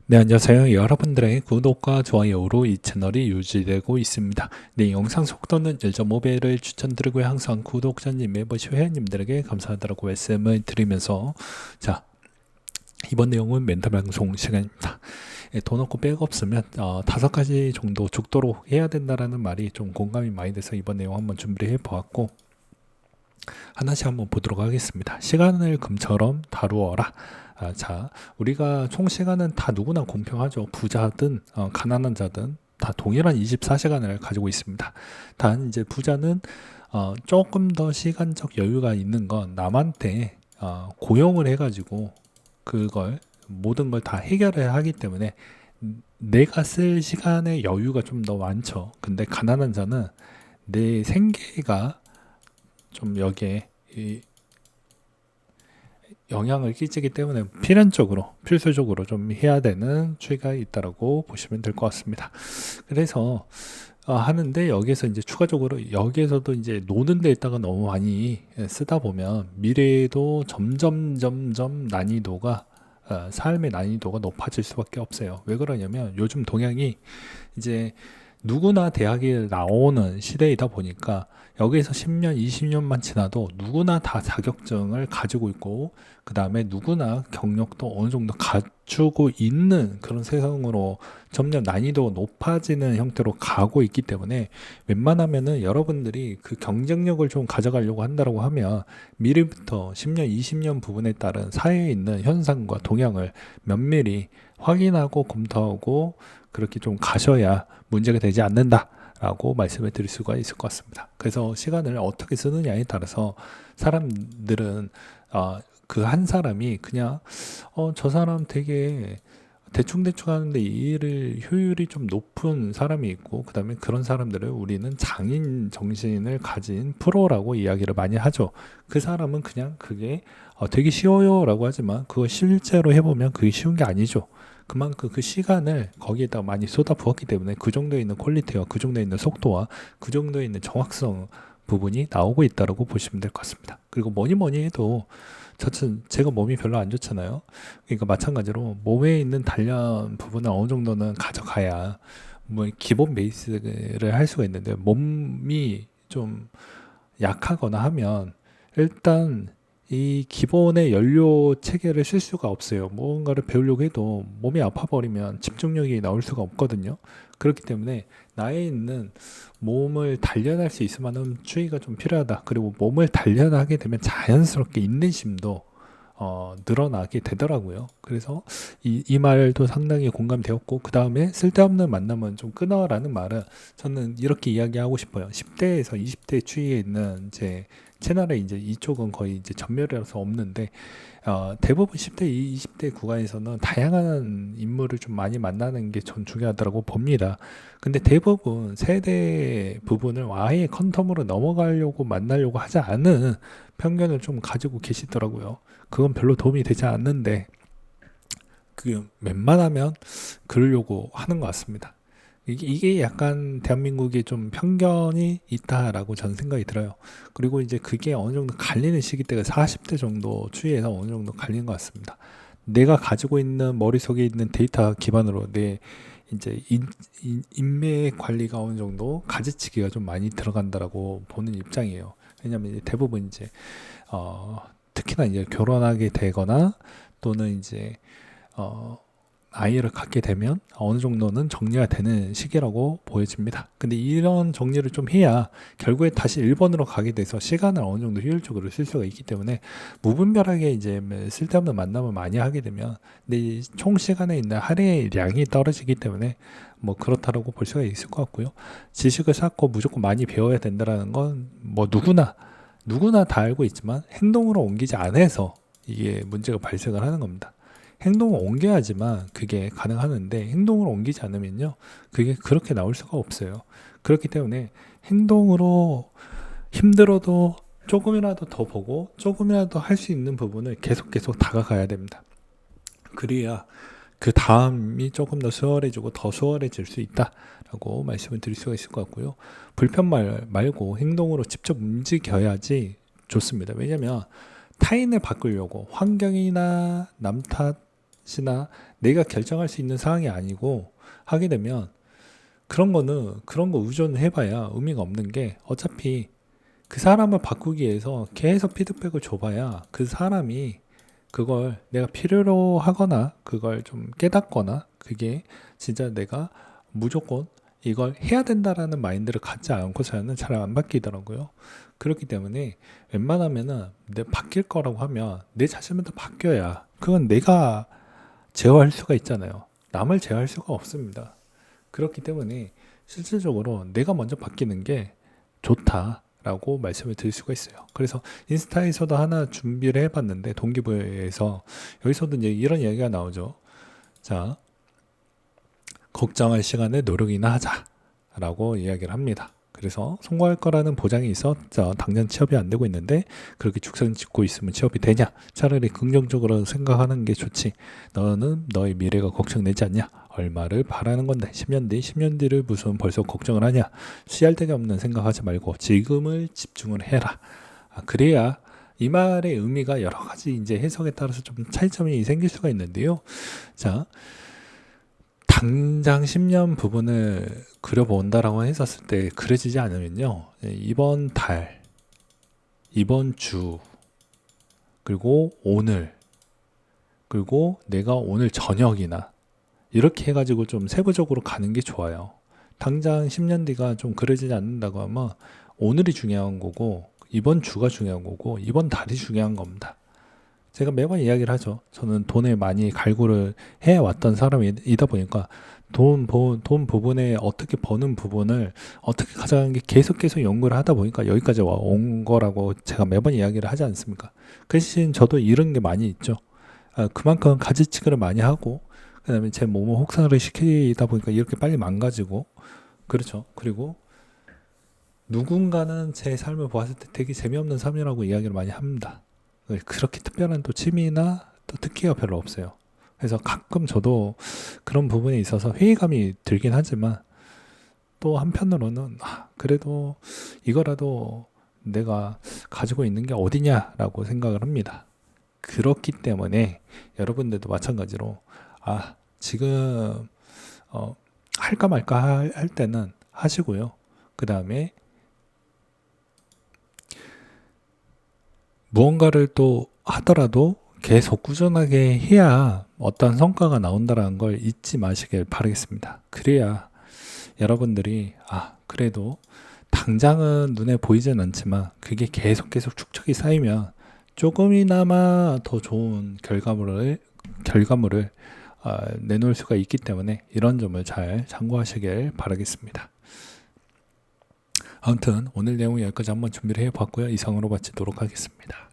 네, 안녕하세요. 여러분들의 구독과 좋아요로 이 채널이 유지되고 있습니다. 네, 영상 속도는 1.5배를 추천드리고요. 항상 구독자님, 매버시 회원님들에게 감사하다고 말씀을 드리면서 자, 이번 내용은 멘탈 방송 시간입니다. 돈 없고 백 없으면 5가지 정도 죽도록 해야 된다라는 말이 좀 공감이 많이 돼서 이번 내용 한번 준비를 해보았고 하나씩 한번 보도록 하겠습니다. 시간을 금처럼 다루어라. 자, 우리가 총 시간은 다 누구나 공평하죠. 부자든 가난한 자든 다 동일한 24시간을 가지고 있습니다. 단 이제 부자는 조금 더 시간적 여유가 있는 건 남한테 고용을 해가지고 그걸 모든 걸 다 해결을 하기 때문에 내가 쓸 시간의 여유가 좀 더 많죠. 근데 가난한 자는 내 생계가 좀 여기에 영향을 끼치기 때문에 필수적으로 좀 해야 되는 추이가 있다라고 보시면 될 것 같습니다. 그래서 하는데 여기서 이제 추가적으로 여기에서도 이제 노는 데있다가 너무 많이 쓰다 보면 미래에도 점점 난이도가 삶의 난이도가 높아질 수밖에 없어요. 왜 그러냐면 요즘 동향이 이제 누구나 대학에 나오는 시대이다 보니까 여기에서 10년, 20년만 지나도 누구나 다 자격증을 가지고 있고 그 다음에 누구나 경력도 어느 정도 갖추고 있는 그런 세상으로 점점 난이도가 높아지는 형태로 가고 있기 때문에 웬만하면은 여러분들이 그 경쟁력을 좀 가져가려고 한다고 하면 미리부터 10년, 20년 부분에 따른 사회에 있는 현상과 동향을 면밀히 확인하고 검토하고 그렇게 좀 가셔야 문제가 되지 않는다라고 말씀을 드릴 수가 있을 것 같습니다. 그래서 시간을 어떻게 쓰느냐에 따라서 사람들은 그 한 사람이 그냥 저 사람 되게 대충 하는데 이 일을 효율이 좀 높은 사람이 있고 그 다음에 그런 사람들을 우리는 장인 정신을 가진 프로라고 이야기를 많이 하죠. 그 사람은 그냥 그게 되게 쉬워요 라고 하지만 그거 실제로 해보면 그게 쉬운 게 아니죠. 그만큼 그 시간을 거기에다 많이 쏟아부었기 때문에 그 정도에 있는 퀄리티와 그 정도에 있는 속도와 그 정도에 있는 정확성 부분이 나오고 있다고 보시면 될 것 같습니다. 그리고 뭐니 해도 제가 몸이 별로 안 좋잖아요. 그러니까 마찬가지로 몸에 있는 단련 부분을 어느 정도는 가져가야 뭐 기본 베이스를 할 수가 있는데 몸이 좀 약하거나 하면 일단 이 기본의 연료 체계를 쓸 수가 없어요. 무언가를 배우려고 해도 몸이 아파버리면 집중력이 나올 수가 없거든요. 그렇기 때문에 나에 있는 몸을 단련할 수 있을 만한 추이가 좀 필요하다. 그리고 몸을 단련하게 되면 자연스럽게 인내심도 늘어나게 되더라고요. 그래서 이 말도 상당히 공감되었고, 그 다음에 쓸데없는 만남은 좀 끊어라는 말은 저는 이렇게 이야기하고 싶어요. 10대에서 20대 추이에 있는 제 채널에 이제 이쪽은 거의 이제 전멸이라서 없는데, 대부분 10대, 20대 구간에서는 다양한 인물을 좀 많이 만나는 게 전 중요하다고 봅니다. 근데 대부분 세대 부분을 아예 컨텀으로 넘어가려고 만나려고 하지 않은 편견을 좀 가지고 계시더라고요. 그건 별로 도움이 되지 않는데, 그 웬만하면 그러려고 하는 것 같습니다. 이게 약간 대한민국에 좀 편견이 있다라고 저는 생각이 들어요. 그리고 이제 그게 어느 정도 갈리는 시기대가 40대 정도 추이에서 어느 정도 갈리는 것 같습니다. 내가 가지고 있는 머릿속에 있는 데이터 기반으로 내 이제 인맥 관리가 어느 정도 가지치기가 좀 많이 들어간다라고 보는 입장이에요. 왜냐하면 이제 대부분 이제 특히나 이제 결혼하게 되거나 또는 이제 아이를 갖게 되면 어느 정도는 정리가 되는 시기라고 보여집니다. 근데 이런 정리를 좀 해야 결국에 다시 1번으로 가게 돼서 시간을 어느 정도 효율적으로 쓸 수가 있기 때문에 무분별하게 이제 쓸데없는 만남을 많이 하게 되면 내 총 시간에 있는 할애의 양이 떨어지기 때문에 뭐 그렇다라고 볼 수가 있을 것 같고요. 지식을 쌓고 무조건 많이 배워야 된다라는 건 뭐 누구나 다 알고 있지만 행동으로 옮기지 않아서 이게 문제가 발생을 하는 겁니다. 행동을 옮겨야지만 그게 가능하는데 행동을 옮기지 않으면요 그게 그렇게 나올 수가 없어요. 그렇기 때문에 행동으로 힘들어도 조금이라도 더 보고 조금이라도 할 수 있는 부분을 계속 다가가야 됩니다. 그래야 그 다음이 조금 더 수월해지고 더 수월해질 수 있다라고 말씀을 드릴 수가 있을 것 같고요. 불편 말고 행동으로 직접 움직여야지 좋습니다. 왜냐하면 타인을 바꾸려고 환경이나 남 탓, 것이나 내가 결정할 수 있는 사항이 아니고 하게 되면 그런 거 의존해봐야 의미가 없는 게 어차피 그 사람을 바꾸기 위해서 계속 피드백을 줘봐야 그 사람이 그걸 내가 필요로 하거나 그걸 좀 깨닫거나 그게 진짜 내가 무조건 이걸 해야 된다라는 마인드를 갖지 않고서는 잘 안 바뀌더라고요. 그렇기 때문에 웬만하면은 내 바뀔 거라고 하면 내 자신부터 바뀌어야 그건 내가 제어할 수가 있잖아요. 남을 제어할 수가 없습니다. 그렇기 때문에 실질적으로 내가 먼저 바뀌는 게 좋다라고 말씀을 드릴 수가 있어요. 그래서 인스타에서도 하나 준비를 해봤는데 동기부여에서 여기서도 이제 이런 이야기가 나오죠. 자, 걱정할 시간에 노력이나 하자라고 이야기를 합니다. 그래서 성공할 거라는 보장이 있어 당장 취업이 안 되고 있는데 그렇게 죽상 짓고 있으면 취업이 되냐? 차라리 긍정적으로 생각하는 게 좋지. 너는 너의 미래가 걱정되지 않냐? 얼마를 바라는 건데 10년 뒤를 무슨 벌써 걱정을 하냐? 씨알데기 없는 생각하지 말고 지금을 집중을 해라. 그래야 이 말의 의미가 여러 가지 이제 해석에 따라서 좀 차이점이 생길 수가 있는데요. 자, 당장 10년 부분을 그려본다라고 했었을 때 그려지지 않으면요. 이번 달, 이번 주, 그리고 오늘, 그리고 내가 오늘 저녁이나 이렇게 해가지고 좀 세부적으로 가는 게 좋아요. 당장 10년 뒤가 좀 그려지지 않는다고 하면 오늘이 중요한 거고 이번 주가 중요한 거고 이번 달이 중요한 겁니다. 제가 매번 이야기를 하죠. 저는 돈을 많이 갈구를 해왔던 사람이다 보니까 돈 부분에 어떻게 버는 부분을 어떻게 가져가는 게 계속 연구를 하다 보니까 여기까지 온 거라고 제가 매번 이야기를 하지 않습니까? 그 대신 저도 잃은 게 많이 있죠. 그만큼 가지치기를 많이 하고 그 다음에 제 몸을 혹사를 시키다 보니까 이렇게 빨리 망가지고 그렇죠. 그리고 누군가는 제 삶을 보았을 때 되게 재미없는 삶이라고 이야기를 많이 합니다. 그렇게 특별한 또 취미나 또 특기가 별로 없어요. 그래서 가끔 저도 그런 부분에 있어서 회의감이 들긴 하지만 또 한편으로는 그래도 이거라도 내가 가지고 있는 게 어디냐라고 생각을 합니다. 그렇기 때문에 여러분들도 마찬가지로 지금 할까 말까 할 때는 하시고요. 그 다음에 무언가를 또 하더라도 계속 꾸준하게 해야 어떤 성과가 나온다는 걸 잊지 마시길 바라겠습니다. 그래야 여러분들이 그래도 당장은 눈에 보이진 않지만 그게 계속 축적이 쌓이면 조금이나마 더 좋은 결과물을 내놓을 수가 있기 때문에 이런 점을 잘 참고하시길 바라겠습니다. 아무튼 오늘 내용 여기까지 한번 준비를 해봤고요. 이상으로 마치도록 하겠습니다.